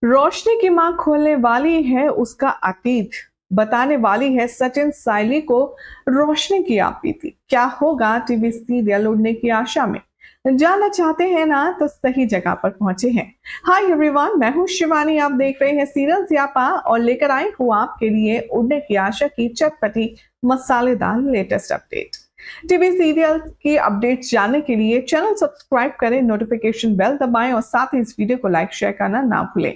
रोशनी की मां खोलने वाली है उसका अतीत, बताने वाली है सचिन साइली को रोशनी की आप बीती। क्या होगा टीवी सीरियल उड़ने की आशा में? जानना चाहते हैं ना, तो सही जगह पर पहुंचे हैं। हाय एवरीवन, मैं हूं शिवानी, आप देख रहे हैं सीरियल स्यापा और लेकर आई हूं आपके लिए उड़ने की आशा की चटपटी मसालेदार लेटेस्ट अपडेट। टीवी सीरियल की अपडेट जानने के लिए चैनल सब्सक्राइब करें, नोटिफिकेशन बेल दबाएं और साथ ही इस वीडियो को लाइक शेयर करना ना भूलें।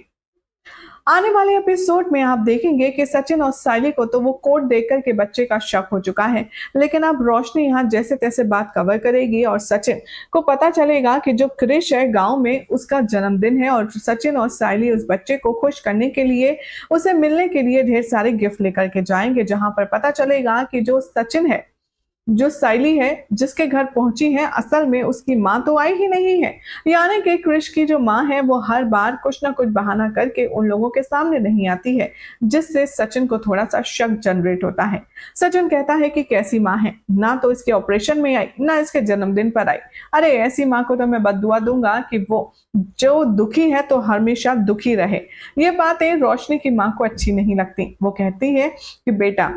आने वाले एपिसोड में आप देखेंगे कि सचिन और साइली को तो वो कोड देकर के बच्चे का शक हो चुका है, लेकिन अब रोशनी यहाँ जैसे तैसे बात कवर करेगी और सचिन को पता चलेगा कि जो क्रिश है गांव में उसका जन्मदिन है और सचिन और साइली उस बच्चे को खुश करने के लिए उसे मिलने के लिए ढेर सारे गिफ्ट लेकर के जाएंगे, जहां पर पता चलेगा कि जो सचिन है, जो साइली है जिसके घर पहुंची है, असल में उसकी मां तो आई ही नहीं है। यानी कि क्रिश की जो मां है वो हर बार कुछ ना कुछ बहाना करके उन लोगों के सामने नहीं आती है, जिससे सचिन को थोड़ा सा शक जनरेट होता है। सचिन कहता है कि कैसी मां है, ना तो इसके ऑपरेशन में आई ना इसके जन्मदिन पर आई। अरे ऐसी मां को तो मैं बद्दुआ दूंगा कि वो जो दुखी है तो हमेशा दुखी रहे। ये बातें रोशनी की मां को अच्छी नहीं लगती। वो कहती है कि बेटा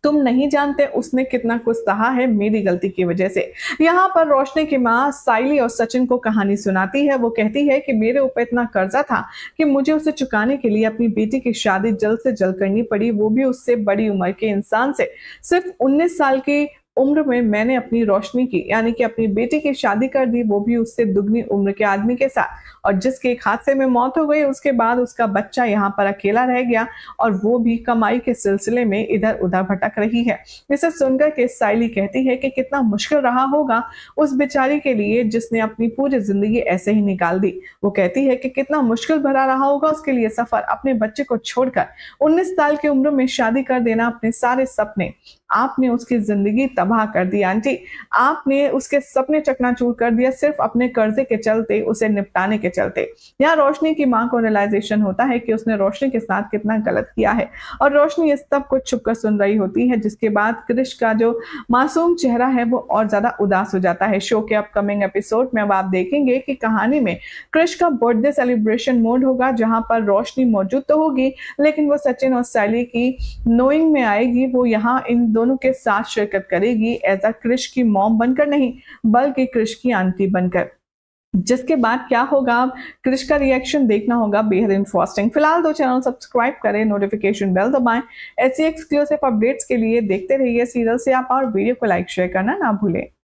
तुम नहीं जानते उसने कितना कुछ सहा है मेरी गलती की वजह से। यहाँ पर रोशनी की माँ साइली और सचिन को कहानी सुनाती है। वो कहती है कि मेरे ऊपर इतना कर्जा था कि मुझे उसे चुकाने के लिए अपनी बेटी की शादी जल्द से जल्द करनी पड़ी, वो भी उससे बड़ी उम्र के इंसान से। सिर्फ 19 साल की उम्र में मैंने अपनी रोशनी की यानी कि अपनी बेटी की शादी कर दी, वो भी उससे दुगनी उम्र के आदमी के साथ, और जिसके एक हादसे में मौत हो गई। उसके बाद उसका बच्चा यहाँ पर अकेला रह गया और वो भी कमाई के सिलसिले में इधर उधर भटक रही है। इसे सुनकर के साइली कहती है कि कितना मुश्किल रहा होगा उस बेचारी के लिए जिसने अपनी पूरी जिंदगी ऐसे ही निकाल दी। वो कहती है कि कितना मुश्किल भरा रहा होगा उसके लिए सफर, अपने बच्चे को छोड़कर 19 साल की उम्र में शादी कर देना, अपने सारे सपने आपने उसकी जिंदगी तबाह कर दी आंटी। आपने उसके सपने चकनाचूर कर दिया सिर्फ अपने कर्जे के चलते, उसे निपटाने के चलते। यहाँ रोशनी की मां को रियलाइजेशन होता है कि उसने रोशनी के साथ कितना गलत किया है और रोशनी इस सब कुछ छुपकर सुन रही होती है, जिसके बाद क्रिश का जो मासूम चेहरा है वो और ज्यादा उदास हो जाता है। शो के अपकमिंग एपिसोड में अब आप देखेंगे कि कहानी में क्रिश का बर्थडे सेलिब्रेशन मोड होगा, जहां पर रोशनी मौजूद तो होगी लेकिन वो सचिन और साइली की नोइंग में आएगी। वो यहाँ इन दोनों के साथ शिरकत करेगी एज अ क्रिश की मॉम बनकर नहीं, बल्कि क्रिश की आंटी बनकर। जिसके बाद क्या होगा, क्रिश का रिएक्शन देखना होगा बेहद इंटरेस्टिंग। फिलहाल तो चैनल सब्सक्राइब करें, नोटिफिकेशन बेल दबाएं। ऐसी एक्सक्लूसिव अपडेट्स के लिए देखते रहिए सीरियल स्यापा और वीडियो को लाइक शेयर करना ना भूलें।